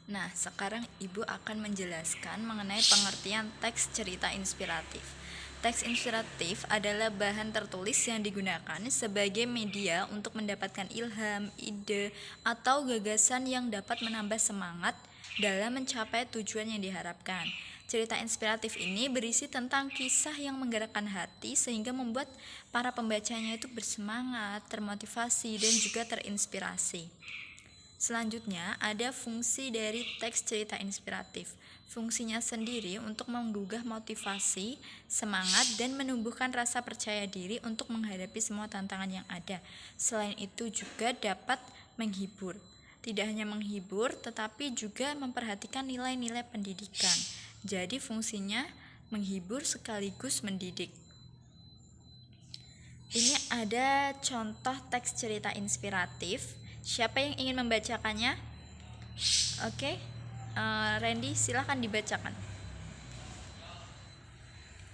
Nah, sekarang Ibu akan menjelaskan mengenai pengertian teks cerita inspiratif. Teks inspiratif adalah bahan tertulis yang digunakan sebagai media untuk mendapatkan ilham, ide, atau gagasan yang dapat menambah semangat dalam mencapai tujuan yang diharapkan. Cerita inspiratif ini berisi tentang kisah yang menggerakkan hati sehingga membuat para pembacanya itu bersemangat, termotivasi, dan juga terinspirasi. Selanjutnya, ada fungsi dari teks cerita inspiratif. Fungsinya sendiri untuk menggugah motivasi, semangat, dan menumbuhkan rasa percaya diri untuk menghadapi semua tantangan yang ada. Selain itu juga dapat menghibur. Tidak hanya menghibur, tetapi juga memperhatikan nilai-nilai pendidikan. Jadi fungsinya menghibur sekaligus mendidik. Ini ada contoh teks cerita inspiratif. Siapa yang ingin membacakannya? Oke, Randy, silahkan dibacakan.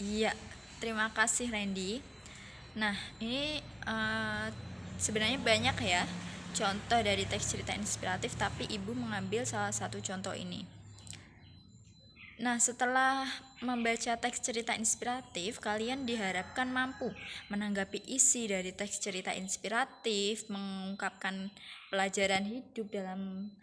Iya, terima kasih Randy. Nah, ini sebenarnya banyak ya contoh dari teks cerita inspiratif, tapi Ibu mengambil salah satu contoh ini. Nah, setelah membaca teks cerita inspiratif, kalian diharapkan mampu menanggapi isi dari teks cerita inspiratif, mengungkapkan pelajaran hidup dalam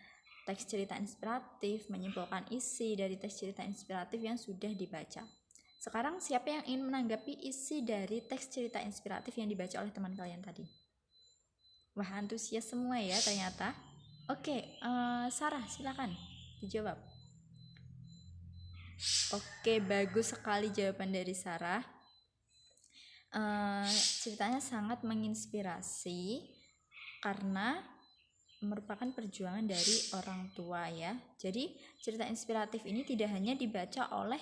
teks cerita inspiratif, menyimpulkan isi dari teks cerita inspiratif yang sudah dibaca. Sekarang siapa yang ingin menanggapi isi dari teks cerita inspiratif yang dibaca oleh teman kalian tadi? Wah, antusias semua ya ternyata. Oke, Sarah, silakan dijawab. Oke, bagus sekali jawaban dari Sarah. Ceritanya sangat menginspirasi karena merupakan perjuangan dari orang tua ya. Jadi cerita inspiratif ini tidak hanya dibaca oleh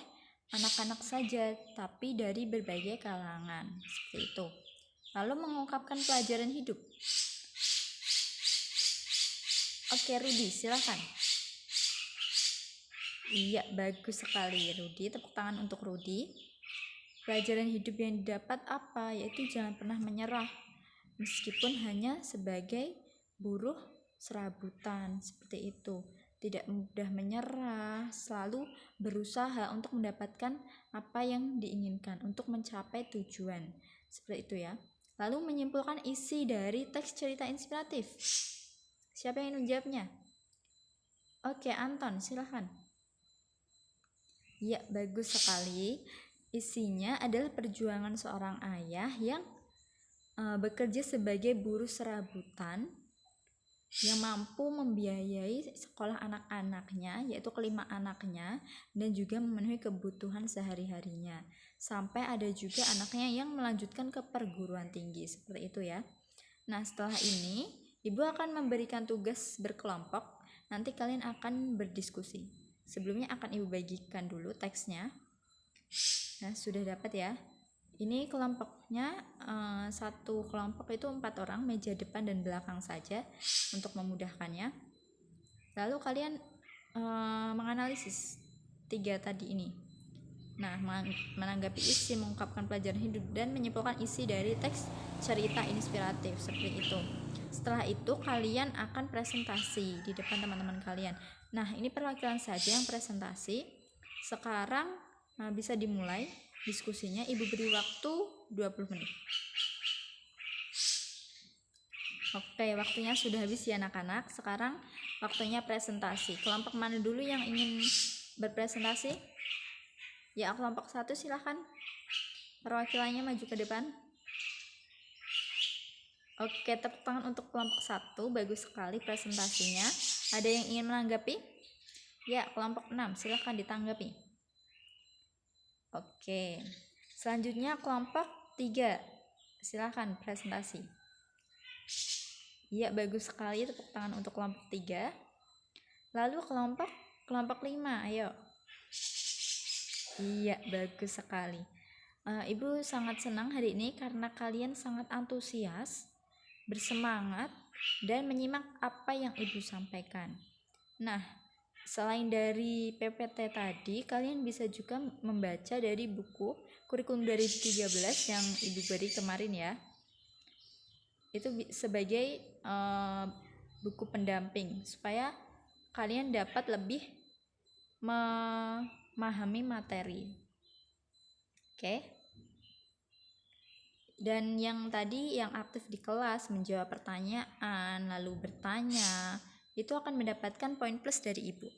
anak-anak saja, tapi dari berbagai kalangan, seperti itu. Lalu mengungkapkan pelajaran hidup. Oke, Rudi, silakan. Iya, bagus sekali Rudi. Tepuk tangan untuk Rudi. Pelajaran hidup yang didapat apa? Yaitu jangan pernah menyerah, meskipun hanya sebagai buruh serabutan, seperti itu. Tidak mudah menyerah, selalu berusaha untuk mendapatkan apa yang diinginkan, untuk mencapai tujuan, seperti itu ya. Lalu menyimpulkan isi dari teks cerita inspiratif. Siapa yang ingin menjawabnya? Oke, Anton, silahkan. Ya, bagus sekali. Isinya adalah perjuangan seorang ayah yang bekerja sebagai buruh serabutan yang mampu membiayai sekolah anak-anaknya, yaitu kelima anaknya, dan juga memenuhi kebutuhan sehari-harinya. Sampai ada juga anaknya yang melanjutkan ke perguruan tinggi, seperti itu ya. Nah, setelah ini Ibu akan memberikan tugas berkelompok. Nanti kalian akan berdiskusi. Sebelumnya akan Ibu bagikan dulu teksnya. Nah, sudah dapat ya. Ini kelompoknya, satu kelompok itu 4 orang, meja depan dan belakang saja untuk memudahkannya. Lalu kalian menganalisis 3 tadi ini. Nah, menanggapi isi, mengungkapkan pelajaran hidup, dan menyimpulkan isi dari teks cerita inspiratif, seperti itu. Setelah itu kalian akan presentasi di depan teman-teman kalian. Nah, ini perwakilan saja yang presentasi. Sekarang bisa dimulai diskusinya. Ibu beri waktu 20 menit. Oke, waktunya sudah habis ya anak-anak. Sekarang waktunya presentasi. Kelompok mana dulu yang ingin berpresentasi? Ya, kelompok 1 silahkan. Perwakilannya maju ke depan. Oke, tepuk tangan untuk kelompok 1. Bagus sekali presentasinya. Ada yang ingin menanggapi? Ya, kelompok 6 silahkan ditanggapi. Oke, selanjutnya kelompok 3. Silahkan presentasi. Ya, bagus sekali, tepuk tangan untuk kelompok 3. Lalu kelompok 5, ayo. Iya, bagus sekali. Ibu sangat senang hari ini karena kalian sangat antusias, bersemangat, dan menyimak apa yang Ibu sampaikan. Nah, selain dari PPT tadi, kalian bisa juga membaca dari buku kurikulum 2013 yang Ibu beri kemarin ya. Itu sebagai buku pendamping supaya kalian dapat lebih memahami materi. Oke. Dan yang tadi yang aktif di kelas menjawab pertanyaan lalu bertanya, itu akan mendapatkan poin plus dari ibu.